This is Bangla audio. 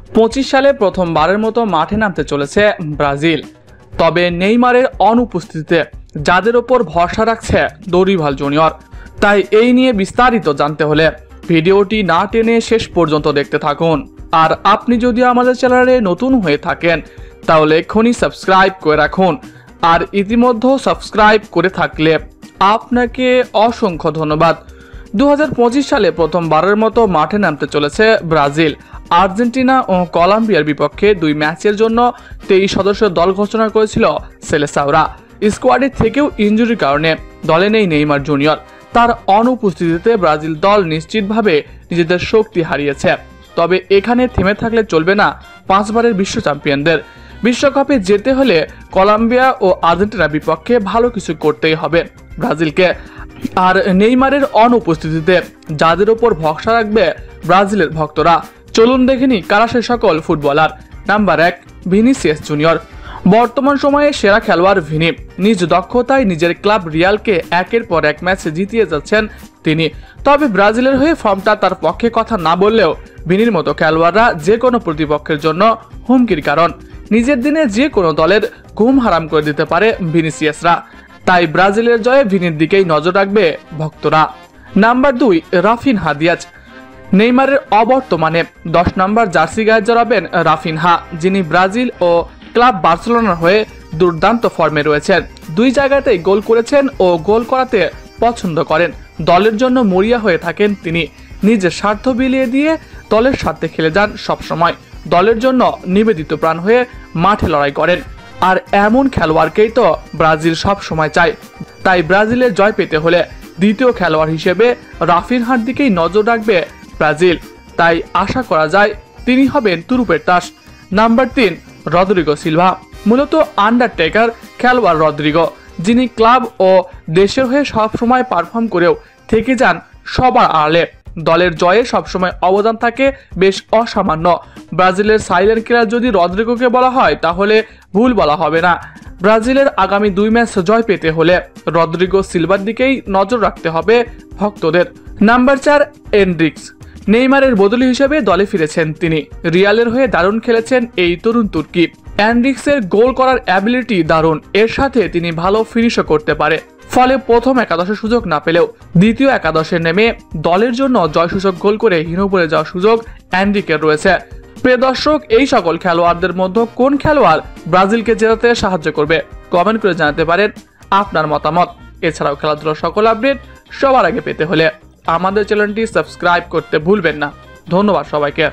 2025 সালে প্রথমবারের মতো মাঠে নামতে চলেছে ব্রাজিল। তবে নেইমারের অনুপস্থিতিতে যাদের ওপর ভরসা রাখছে দরিভাল জুনিয়র। তাই এই নিয়ে বিস্তারিত জানতে হলে ভিডিওটি না টেনে শেষ পর্যন্ত দেখতে থাকুন। আর আপনি যদি আমাদের চ্যানেলে নতুন হয়ে থাকেন তাহলে এক্ষুনি সাবস্ক্রাইব করে রাখুন। আর ইতিমধ্যে সাবস্ক্রাইব করে থাকলে আপনাকে অসংখ্য ধন্যবাদ। 2025 সালে প্রথমবারের মতো মাঠে নামতে চলেছে ব্রাজিল। আর্জেন্টিনা ও কলম্বিয়ার বিপক্ষে 2 ম্যাচের জন্য 23 সদস্যের দল ঘোষণা করেছিল সেলেসাওরা। স্কোয়াডে থেকেও ইনজুরির কারণে দলে নেই নেইমার জুনিয়র। তার অনুপস্থিতিতে ব্রাজিল দল নিশ্চিতভাবে নিজেদের শক্তি হারিয়েছে। তবে এখানে থেমে থাকলে চলবে না 5 বারের বিশ্ব চ্যাম্পিয়নদের। বিশ্বকাপে যেতে হলে কলম্বিয়া ও আর্জেন্টিনার বিপক্ষে ভালো কিছু করতেই হবে ব্রাজিলকে। আর নেইমারের অনুপস্থিতিতে যাদের ওপর ভরসা রাখবে ব্রাজিলের ভক্তরা, চলুন দেখে নি কারা সে সকল ফুটবলার। Number 1, Vinicius junior. বর্তমান সময়ে সেরা খেলোয়াড় ভিনি। নিজ দক্ষতায় নিজের ক্লাব রিয়ালকে একের পর এক ম্যাচ জিতিয়ে যাচ্ছেন তিনি। তবে ব্রাজিলের হয়ে ফর্মটা তার পক্ষে কথা না বললেও ভিনির মতো খেলোয়াড়রা যে কোনো প্রতিপক্ষের জন্য হুমকির কারণ। নিজের দিনে যে কোনো দলের ঘুম হারাম করে দিতে পারে ভিনিসিয়াসরা। তাই ব্রাজিলের জয়ে ভিনির দিকেই নজর রাখবে ভক্তরা। Number 2, Raphinha Diaz. নেইমারের অবর্তমানে 10 নম্বর জার্সি গায়ে জড়াবেন রাফিনহা, যিনি ব্রাজিল ও ক্লাব বার্সেলোনার হয়ে দুর্দান্ত ফর্মে রয়েছেন। 2 জায়গাতেই গোল করেছেন ও গোল করাতে পছন্দ করেন। দলের জন্য মরিয়া হয়ে থাকেন তিনি। নিজের স্বার্থ বিলিয়ে দিয়ে দলের স্বার্থে খেলে যান সবসময়। দলের জন্য নিবেদিত প্রাণ হয়ে মাঠে লড়াই করেন। আর এমন খেলোয়াড়কেই তো ব্রাজিল সব সময় চায়। তাই ব্রাজিলের জয় পেতে হলে দ্বিতীয় খেলোয়াড় হিসেবে রাফিনহার দিকেই নজর রাখবে ব্রাজিল। তাই আশা করা যায় তিনি হবেন তুরুপের তাস। Number 3, Rodrigo Silva. মূলত আন্ডারটেকার খেলোয়াড় রদ্রিগো, যিনি ক্লাব ও দেশের হয়ে সবসময় পারফর্ম করেও থেকে যান সবার আড়ালে। দলের জয়ে সবসময় অবদান থাকে বেশ অসামান্য। ব্রাজিলের সাইলেন্ট কিলার যদি রদ্রিগোকে বলা হয় তাহলে ভুল বলা হবে না। ব্রাজিলের আগামী 2 ম্যাচ জয় পেতে হলে রদ্রিগো সিলভার দিকেই নজর রাখতে হবে ভক্তদের। নাম্বার 4, এনরিক্স। নেইমারের বদলি হিসেবে দলে ফিরেছেন তিনি। রিয়ালের হয়ে দারুণ খেলেছেন এই তরুণ তুর্কি। এনরিক্সের গোল করার অ্যাবিলিটি দারুণ। এর সাথে তিনি ভালো ফিনিশও করতে পারে। ফলে প্রথম একাদশে সুযোগ না পেলেও দ্বিতীয় একাদশে নেমে দলের জন্য জয়সূচক গোল করে হিরো পড়ে যাওয়ার সুযোগ এনরিকের রয়েছে। প্রিয় দর্শক, এই সকল খেলোয়াড়দের মধ্যে কোন খেলোয়াড় ব্রাজিলকে জেতাতে সাহায্য করবে কমেন্ট করে জানাতে পারেন আপনার মতামত। এছাড়াও খেলাধুলার সকল আপডেট সবার আগে পেতে হলে আমাদের চ্যানেলটি সাবস্ক্রাইব করতে ভুলবেন না। ধন্যবাদ সবাইকে।